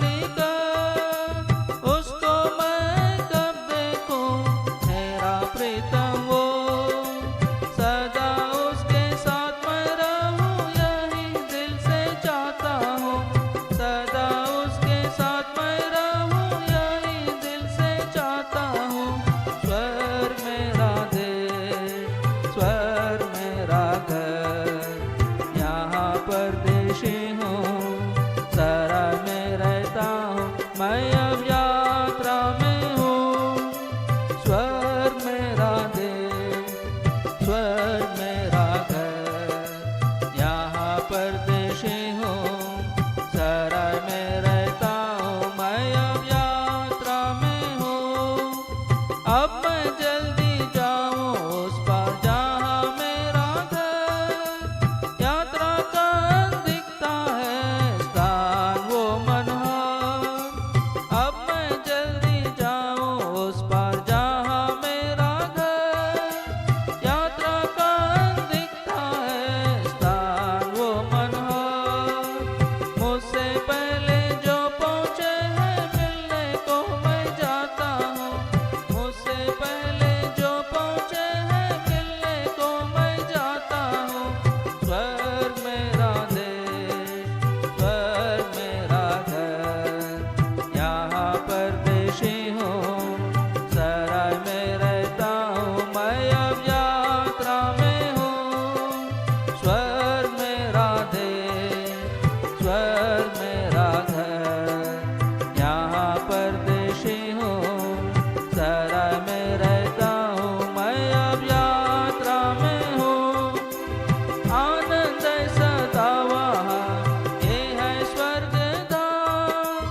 निकट, उसको मैं कब देखूं मेरा प्रीतम वो, सदा उसके साथ मैं रहूं यही दिल से चाहता हूँ, सदा उसके साथ मैं रहूं यही दिल से चाहता हूँ। स्वर मेरा देश, स्वर मेरा घर, यहाँ परदेशी हूँ, सराय में रहता हूँ, मैं अब यात्रा में हूँ। स्वर मेरा देश, स्वर मेरा घर, यहाँ परदेशी हूँ, सराय में रहता हूँ, मैं अब यात्रा में हूँ। अब मैं जल्दी जाऊँ उस पार जहाँ मेरा घर, यात्रा का दिखता है स्थान वो मनोहर। अब मैं जल्दी जाऊँ उस पार जहाँ मेरा घर, यात्रा का दिखता है स्थान वो मनोहर। मुझसे पहले जो पहुँचे हैं मिलने को मैं जाता हूँ, मुझसे पहले जो पहुँचे हैं मिलने को मैं जाता हूँ। स्वर मेरा देश, स्वर मेरा घर, यहाँ परदेशी हूँ, सराय में रहता हूँ, मैं अब यात्रा में हूँ। स्वर मेरा देश, स्वर मेरा घर, यहाँ परदेशी हूँ, सराय में रहता हूँ, मैं अब यात्रा में हूँ। आनंद सदा वहाँ ये है स्वर्ग धाम,